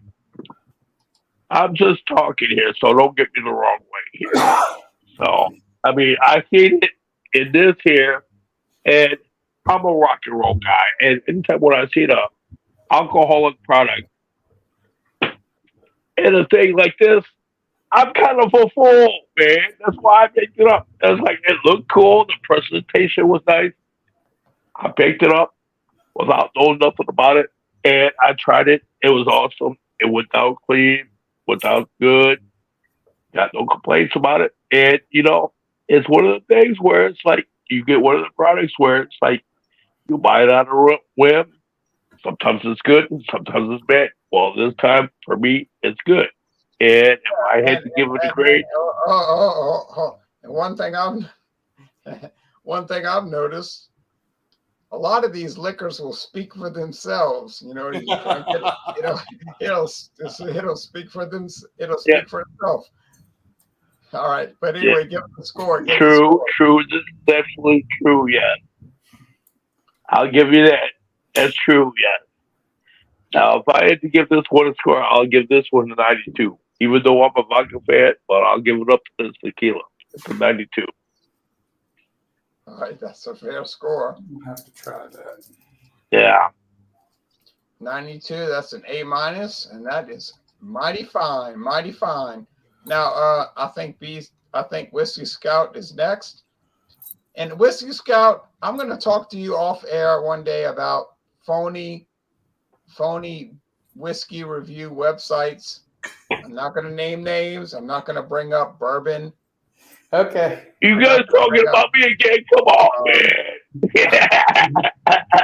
I'm just talking here, so don't get me the wrong way here. So, I seen it in this here, and I'm a rock and roll guy. And anytime when I see a alcoholic product in a thing like this, I'm kind of a fool, man. That's why I picked it up. It looked cool. The presentation was nice. I picked it up without knowing nothing about it, and I tried it. It was awesome. It went down clean, went down good. Got no complaints about it. And it's one of the things where it's like you get one of the products where it's like you buy it on a whim. Sometimes it's good, and sometimes it's bad. Well, this time for me, it's good. And if I had to give it a grade, and one thing I've noticed, a lot of these liquors will speak for themselves. You drink it, it'll speak for them. It'll speak for itself. All right, but anyway, give it the score. True. This is definitely true. Yeah, I'll give you that. That's true. Yeah. Now, if I had to give this one a score, I'll give this one a 92. Even though I'm a vodka fan, but I'll give it up to this tequila. It's a 92. All right, that's a fair score. I'll have to try that. Yeah. 92. That's an A-, and that is mighty fine. Mighty fine. Now, I think Whiskey Scout is next. And Whiskey Scout, I'm going to talk to you off air one day about phony whiskey review websites. I'm not going to name names. I'm not going to bring up bourbon. Okay. You guys talking about me again? Come on, man.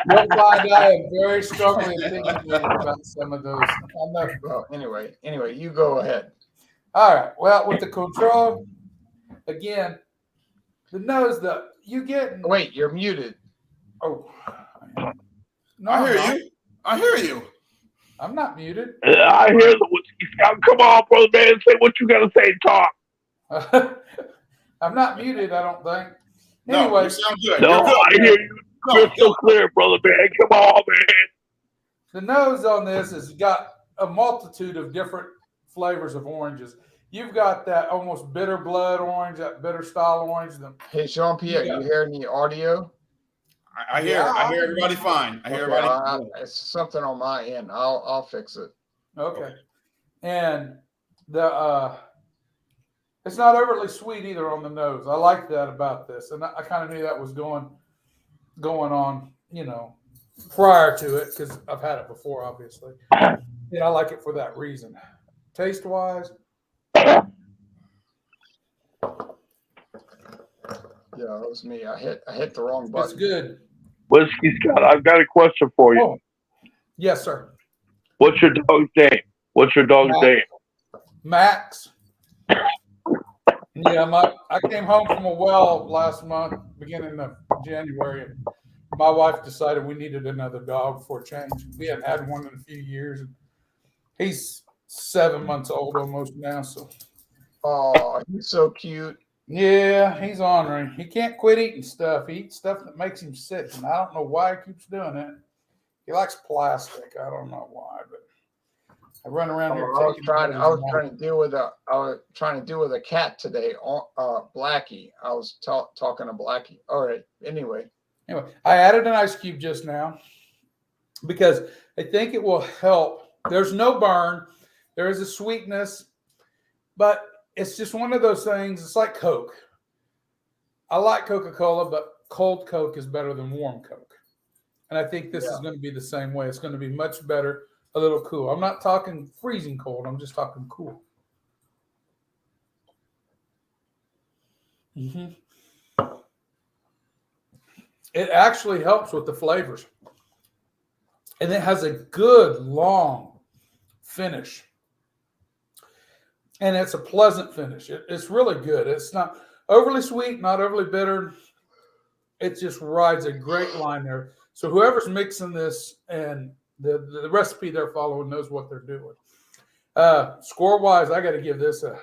You'll find I am very strongly opinionated about some of those. Well, anyway, you go ahead. All right. Well, with the control, again, the nose that you get. Wait, you're muted. Oh, no, I hear you. I'm not muted. I hear the Whiskey Scout. Come on, brother man. Say what you got to say. Talk. I'm not muted, I don't think. No, Anyway, you sound good. No, You're good. I hear you. You're so clear, brother man. Come on, man. the nose on this has got a multitude of different flavors of oranges. You've got that almost bitter blood orange, that bitter style orange. Hey, Jean-Pierre, you hear any audio? I hear everybody fine. I hear everybody. It's something on my end. I'll fix it. Okay. And the it's not overly sweet either on the nose. I like that about this. And I kind of knew that was going on, prior to it, because I've had it before, obviously. And I like it for that reason. Taste wise. Yeah, it was me. I hit the wrong button. It's good. Whiskey Scout, I've got a question for you. Oh, yes, sir. What's your dog's name? What's your dog's name? Max. Yeah, I came home from a well last month, beginning of January, and my wife decided we needed another dog for a change. We hadn't had one in a few years, and he's 7 months old almost now. So, oh, he's so cute. Yeah, he's ornery. He can't quit eating stuff. He eats stuff that makes him sick, and I don't know why he keeps doing it. He likes plastic. I don't know why, but I run around here. I was trying to deal with a cat today. Blackie. I was talking to Blackie. All right. Anyway, I added an ice cube just now because I think it will help. There's no burn. There is a sweetness, but it's just one of those things. It's like Coke. I like Coca-Cola, but cold Coke is better than warm Coke. And I think this is going to be the same way. It's going to be much better, a little cool. I'm not talking freezing cold. I'm just talking cool. Mm-hmm. It actually helps with the flavors. And it has a good, long finish. And it's a pleasant finish. It's really good. It's not overly sweet, not overly bitter. It just rides a great line there. So whoever's mixing this and the recipe they're following knows what they're doing. Score-wise, I got to give this as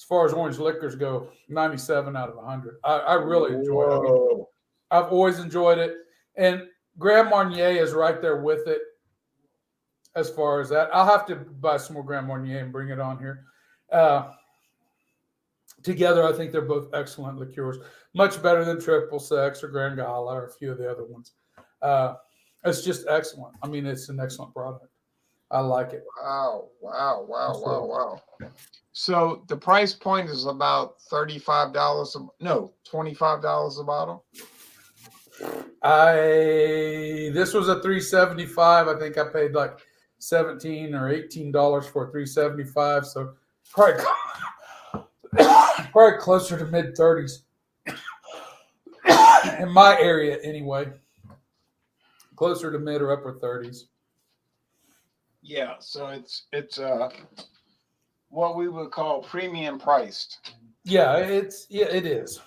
far as orange liquors go, 97 out of 100. I really enjoy it. I've always enjoyed it. And Grand Marnier is right there with it as far as that. I'll have to buy some more Grand Marnier and bring it on here. Together, I think they're both excellent liqueurs. Much better than Triple Sec or Grand Gala or a few of the other ones. It's just excellent. I mean, it's an excellent product. I like it. Wow. So the price point is about $35, $25 a bottle. This was a $3.75. I think I paid like $17 or $18 for $3.75. So probably closer to mid 30s in my area anyway. Closer to mid or upper 30s. Yeah, so it's what we would call premium priced. Yeah, it is.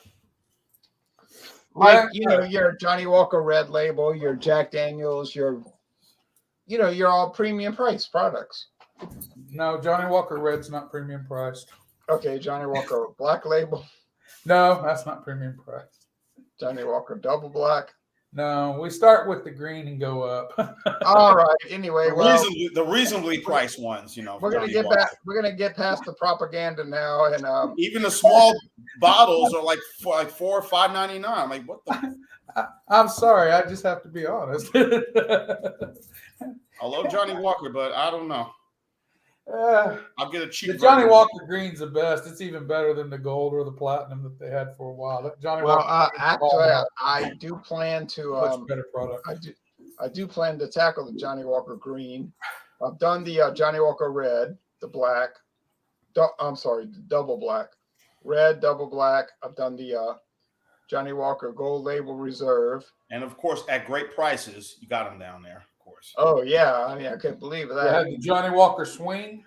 Like, your Johnny Walker Red Label, your Jack Daniels, you're all premium priced products. No, Johnny Walker Red's not premium priced. Okay, Johnny Walker Black Label. No, that's not premium priced. Johnny Walker Double Black. No, we start with the green and go up. All right. Anyway, the reasonably priced ones, we're gonna get back. We're gonna get past the propaganda now, and even the small bottles are like $4 or $5.99. I'm like, what the? I'm sorry, I just have to be honest. I love Johnny Walker, but I don't know. I'll get a cheap. The Johnny Walker Green's the best. It's even better than the gold or the platinum that they had for a while. Actually, I do plan to much better product. I do plan to tackle the Johnny Walker Green. I've done the Johnny Walker Red, the black. The double black, red, double black. I've done the Johnny Walker Gold Label Reserve, and of course, at great prices, you got them down there. Course. Oh yeah, I mean I couldn't believe that. You had the Johnny Walker Swing.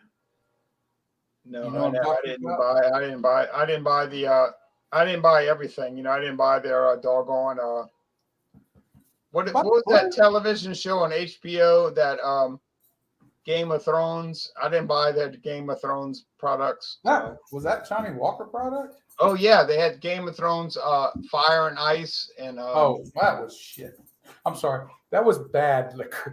No, I didn't buy everything. I didn't buy their doggone what was that television show on HBO that Game of Thrones? I didn't buy that Game of Thrones products. Was that Johnny Walker product? Oh yeah, they had Game of Thrones Fire and Ice and oh, that was shit. I'm sorry. That was bad liquor.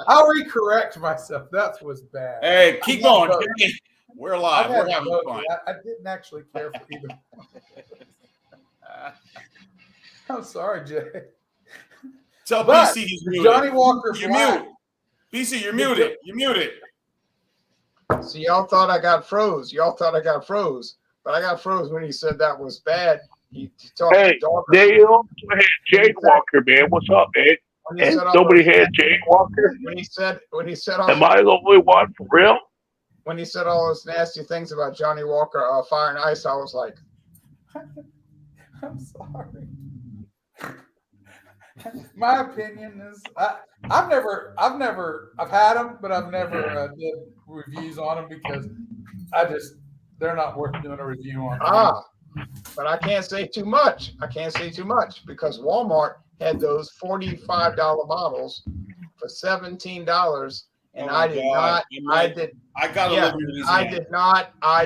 I'll recorrect myself. That was bad. Hey, keep going. We're live. We're having fun. I didn't actually care for either. I'm sorry, Jay. Tell BC he's muted. Johnny Walker. You're muted. BC, you're muted. You're muted. So y'all thought I got froze. But I got froze when he said that was bad. Hey, they also had Jane Walker, man. What's up, man? And nobody had Jane Walker. When he said, am I the only one for real? When he said all those nasty things about Johnny Walker, Fire and Ice, I was like, I'm sorry. My opinion is, I've had them, but I've never did reviews on them because they're not worth doing a review on. But I can't say too much. Because Walmart had those $45 bottles for $17, and I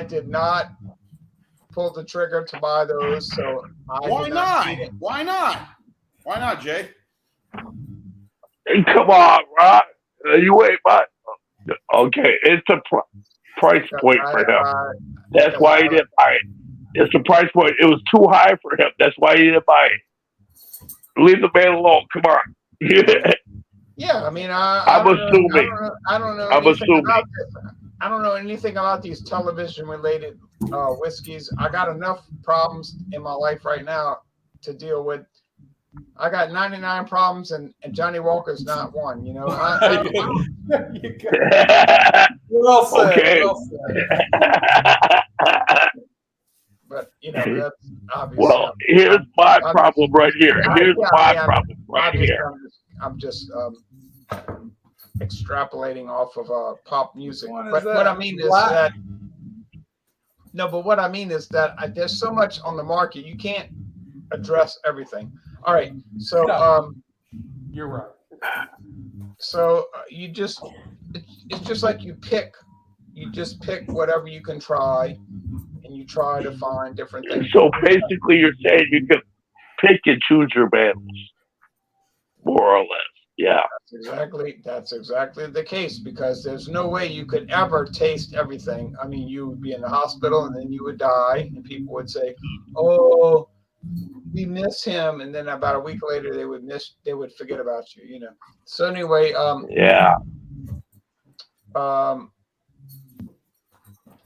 did not pull the trigger to buy those. So why not, Jay? Come on, Rod. You ain't but okay. It's a price point for him. That's why he didn't buy it. It's the price point. It was too high for him. That's why he didn't buy it. Leave the man alone. Come on. Yeah, I mean, I'm assuming. I don't know. I don't know anything about these television-related whiskeys. I got enough problems in my life right now to deal with. I got 99 problems, and Johnny Walker's not one. Well said. Okay. Well said. But that's obviously. Well, here's my problem right here. I'm just extrapolating off of pop music. But what I mean is that. No, but what I mean is that there's so much on the market, you can't address everything. All right, so you're right. So it's just like you pick whatever you can try, and you try to find different things. So basically, you're saying you can pick and choose your battles, more or less. Yeah. That's exactly the case, because there's no way you could ever taste everything. I mean, you would be in the hospital and then you would die, and people would say, "Oh, we miss him," and then about a week later they would forget about you. You know. So anyway, Yeah.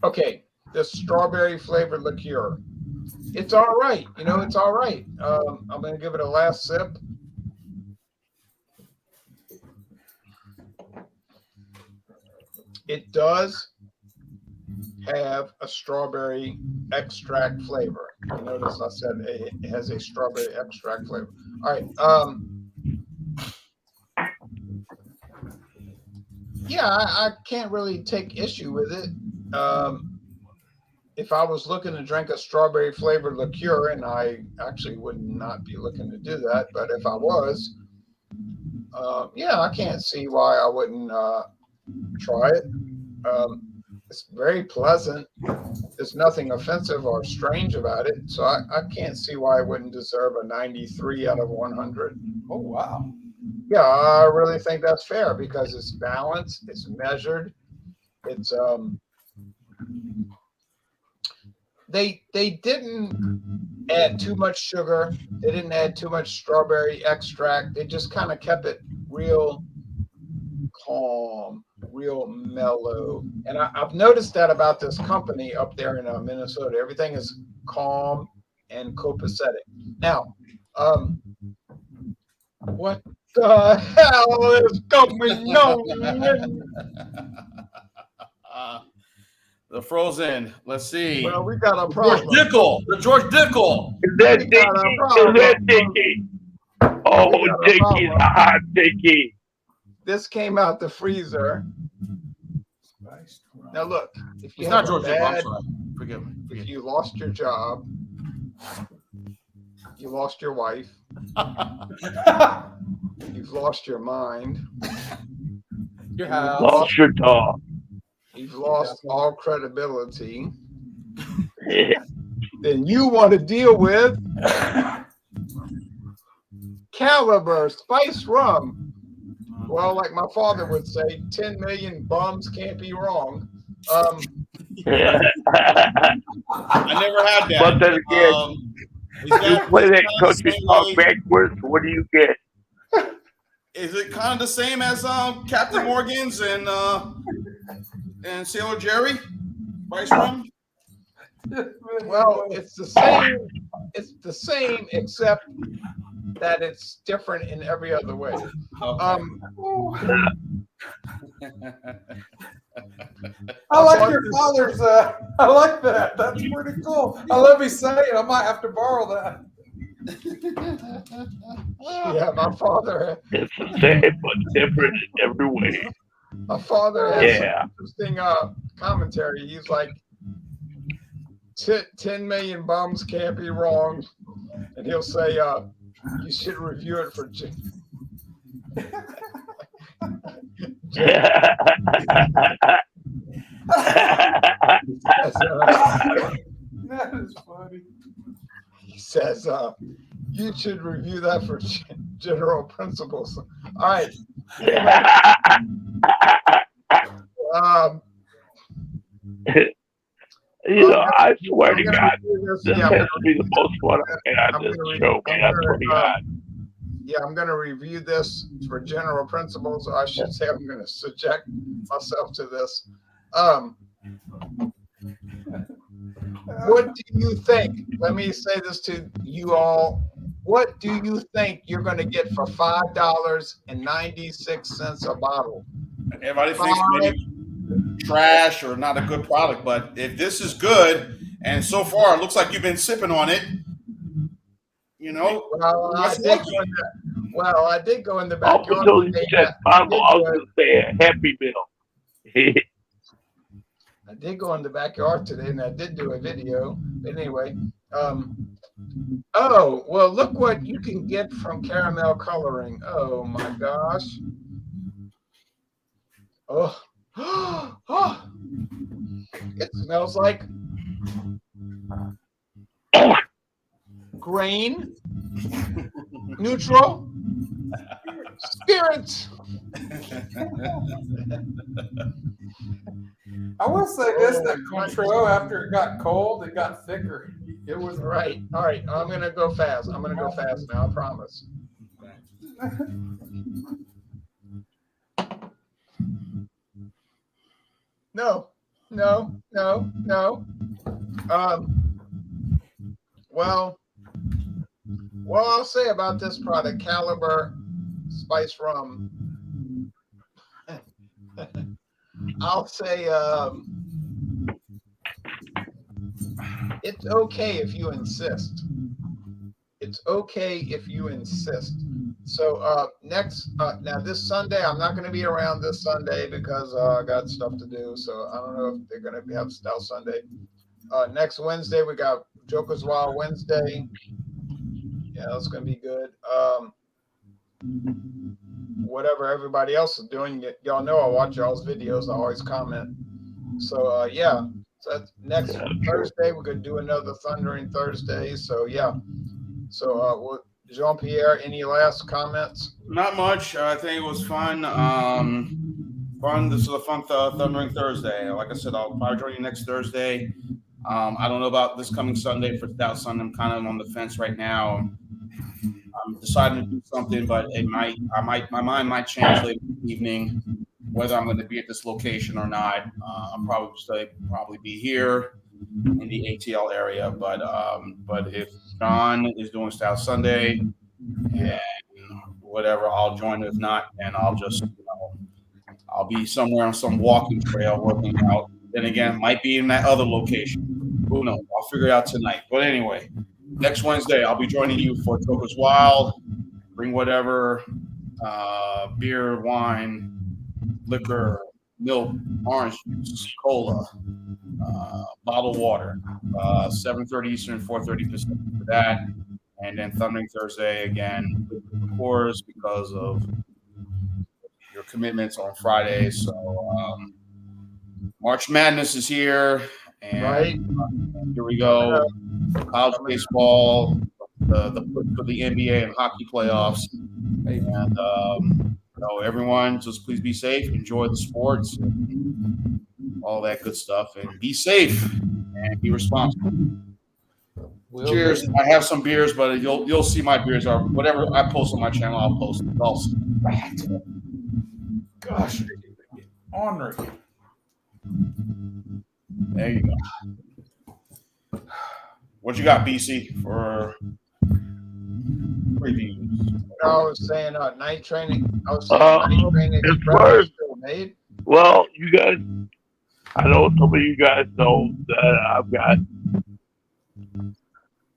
Okay, this strawberry flavored liqueur. It's all right. You know, it's all right. I'm gonna give it a last sip. It does have a strawberry extract flavor. You notice I said it has a strawberry extract flavor. All right. Yeah, I can't really take issue with it. If I was looking to drink a strawberry flavored liqueur, and I actually would not be looking to do that, but if I was, yeah, I can't see why I wouldn't try it. It's very pleasant. There's nothing offensive or strange about it, so I can't see why it wouldn't deserve a 93 out of 100. Oh, wow. Yeah, I really think that's fair, because it's balanced, it's measured, it's they didn't add too much sugar, they didn't add too much strawberry extract, they just kind of kept it real calm, real mellow. And I've noticed that about this company up there in Minnesota. Everything is calm and copacetic. Now, what the hell is going on? The Frozen. Let's see. Well, we got a George problem. Dickel. The George Dickel. Is that We got a Dickie? problem. Is that Dickie? Oh, We got a Dickie's problem. hot, Dickie. This came out the freezer. Now look, if you It's have not George a Dickel. I'm bad, sorry. Forgive me. if you lost your job, you lost your wife, you've lost your mind, Your house. Lost your dog. you've lost all credibility, then you want to deal with Caliber Spice Rum. Well, like my father would say, 10 million bums can't be wrong. I never had that. But then again, Is you that- play is that it kinda country the same song way- backwards, what do you get? Is it kind of the same as Captain Morgan's and Sailor Jerry? Spice Rum? Well, it's the same. It's the same, except that it's different in every other way. I like your father's. I like that. That's pretty cool. Let me say it. I might have to borrow that. Yeah, my father. It's the same, but different in every way. My father has Yeah. some interesting commentary. He's like, 10 million bums can't be wrong, and he'll say, you should review it for. That is funny. He says, you should review that for general principles. All right. You know, I swear to God, this Yeah, has to be the most fun I've had on this show, man. That's pretty hot. Yeah, I'm going to review this for general principles. Or I should say I'm going to subject myself to this. What do you think? Let me say this to you all. What do you think you're going to get for $5.96 a bottle? Everybody thinks maybe trash or not a good product, but if this is good, and so far it looks like you've been sipping on it, you know. Well, I did go in the Up backyard. until you today. said bottle, I was going to say a Happy Meal. I did go in the backyard today, and I did do a video. But anyway, oh well, look what you can get from caramel coloring. Oh my gosh! Oh, oh, it smells like Grain, neutral, spirits. I will say this: that Cointreau, after it got cold, it got thicker. It was Right. All right. I'm gonna go fast. I'm gonna go fast now. I promise. No. Well, what I'll say about this product, Caliber Spice Rum, I'll say it's okay if you insist. It's okay if you insist. So next, now this Sunday, I'm not going to be around this Sunday because I got stuff to do. So I don't know if they're going to have Stout Sunday. Next Wednesday, we got Joker's Wild Wednesday. Yeah, that's going to be good. Whatever everybody else is doing, y'all know I watch y'all's videos. I always comment. So yeah, so that's next Thursday we're gonna do another Thundering Thursday. So yeah, so Jean-Pierre, any last comments? Not much. I think it was fun. Fun. This is a fun Thundering Thursday. Like I said, I'll probably join you next Thursday. I don't know about this coming Sunday for Stout Sunday. I'm kind of on the fence right now. I'm deciding to do something, but my mind might change later in the evening, whether I'm going to be at this location or not. I'll probably be here in the ATL area, but if John is doing Stout Sunday and whatever, I'll join. If not, and I'll just I'll be somewhere on some walking trail working out. Then again, might be in that other location. Who knows? I'll figure it out tonight. But anyway, next Wednesday, I'll be joining you for Joker's Wild. Bring whatever beer, wine, liquor, milk, orange juice, cola, bottled water. 7:30 Eastern, 4:30 Pacific for that. And then Thundering Thursday again, liqueurs because of your commitments on Fridays. So March Madness is here. And here we go. College baseball, the push for the NBA and hockey playoffs. And everyone, just please be safe, enjoy the sports, and all that good stuff, and be safe and be responsible. Cheers! I have some beers, but you'll see my beers are whatever I post on my channel. I'll post it. Also, gosh, ornery. There you go. What you got, BC, for previews? I was saying night training. I was saying night training Express is still made. Well, you guys, I know some of you guys know that I've got.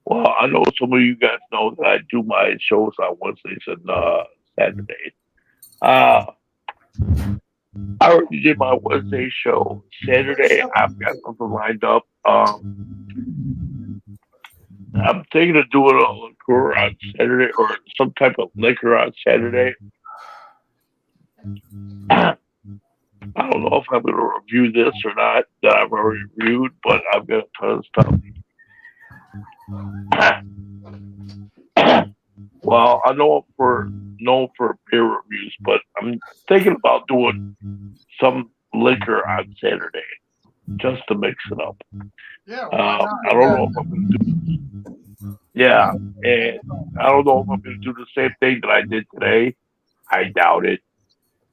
Well, I know some of you guys know that I do my shows on Wednesdays and Saturdays. I already did my Wednesday show. Saturday, I've got something lined up. I'm thinking of doing a liqueur on Saturday or some type of liquor on Saturday. I don't know if I'm going to review this or not that I've already reviewed, but I've got a ton of stuff. Well, I know known for beer reviews, but I'm thinking about doing some liquor on Saturday just to mix it up. Yeah, I don't know if I'm going to do. Yeah, and I don't know if I'm going to do the same thing that I did today. I doubt it,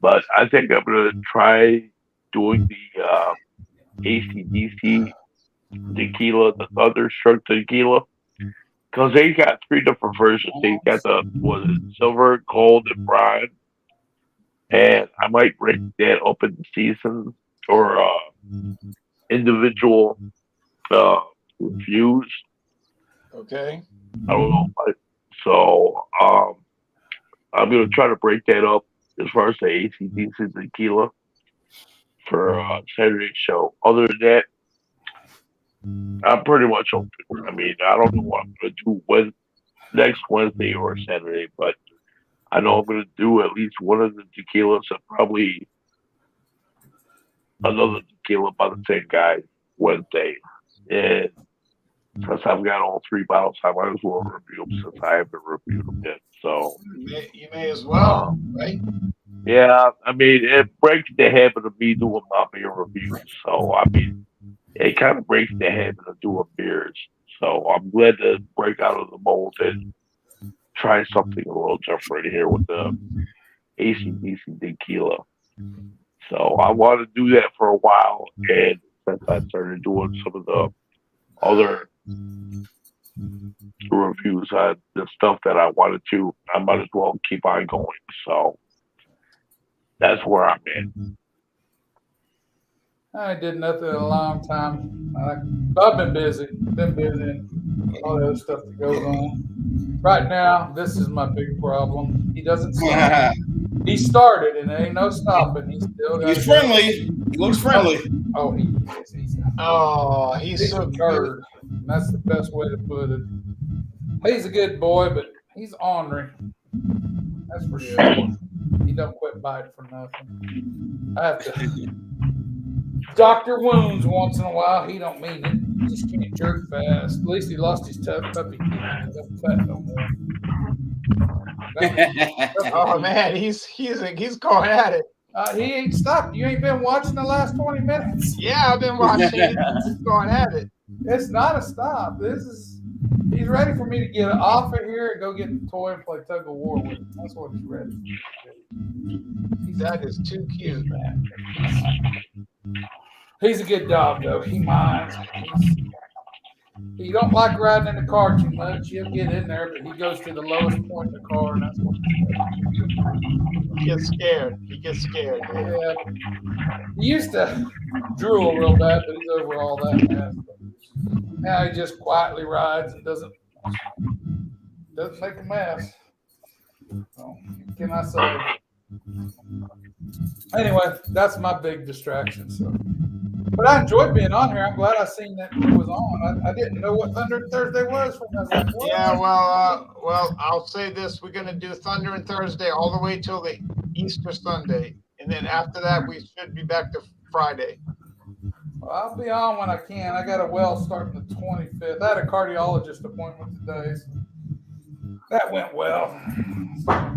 but I think I'm going to try doing the AC/DC tequila, the Thunderstruck tequila. Because they got 3 different versions. They got the silver, gold, and bronze. And I might break that up into seasons or individual reviews. Okay. I don't know. So I'm going to try to break that up as far as the AC/DC tequila for Saturday's show. Other than that, I'm pretty much open. I mean, I don't know what I'm going to do next Wednesday or Saturday, but I know I'm going to do at least one of the tequilas and probably another tequila by the same guy Wednesday. And since I've got all 3 bottles, I might as well review them since I haven't reviewed them yet. So, You may as well, um, right? yeah, I mean, it breaks the habit of me doing my beer reviews. So, I mean, it kind of breaks the habit of doing beers. So, I'm glad to break out of the mold and try something a little different here with the ACDC tequila. So, I want to do that for a while. And since I started doing some of the other reviews on the stuff that I wanted to, I might as well keep on going. So that's where I'm at. I did nothing in a long time. I've been busy. And all the other stuff that goes on. Right now, this is my big problem. He doesn't stop. He started, and there ain't no stopping. He's still got. He's friendly. He looks friendly. Oh, he is. He's So a cute. bird. That's the best way to put it. He's a good boy, but he's ornery. That's for sure. He don't quit biting for nothing. I have to doctor wounds once in a while. He don't mean it. He just can't jerk fast. At least he lost his tough puppy teeth. He doesn't fat no more. Oh man, he's going at it. He ain't stopped. You ain't been watching the last 20 minutes. Yeah, I've been watching. He's going at it. It's not a stop. He's ready for me to get off of here and go get the toy and play tug of war with him. That's what he's ready for. That is too cute, man. He's a good dog, though. He minds. He don't like riding in the car too much. He'll get in there, but he goes to the lowest point in the car, and that's what He gets scared. Yeah. He used to drool real bad, but he's over all that mess. Now he just quietly rides and doesn't make a mess. So, what can I say? Anyway, that's my big distraction. So, but I enjoyed being on here. I'm glad I seen that it was on. I didn't know what Thunder and Thursday was. Yeah, well, I'll say this: we're gonna do Thunder and Thursday all the way till the Easter Sunday, and then after that, we should be back to Friday. Well, I'll be on when I can. I got a well starting the 25th. I had a cardiologist appointment today. So that went well.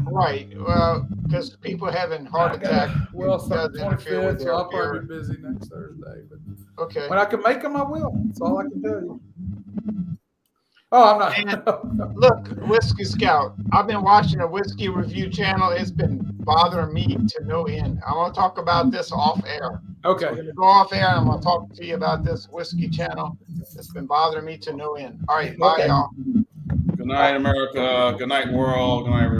Right. Well, because people having heart attack. Well, starting the does interfere 25th, with so I'll their probably be busy next Thursday. But Okay. when I can make them, I will. That's all I can tell you. Oh, I'm not. Look, Whiskey Scout. I've been watching a whiskey review channel. It's been bothering me to no end. I want to talk about this off air. Okay. We're going to go off air, and I'm going to talk to you about this whiskey channel. It's been bothering me to no end. All right. Bye, y'all. Good night, America. Good night, world. Good night, everybody.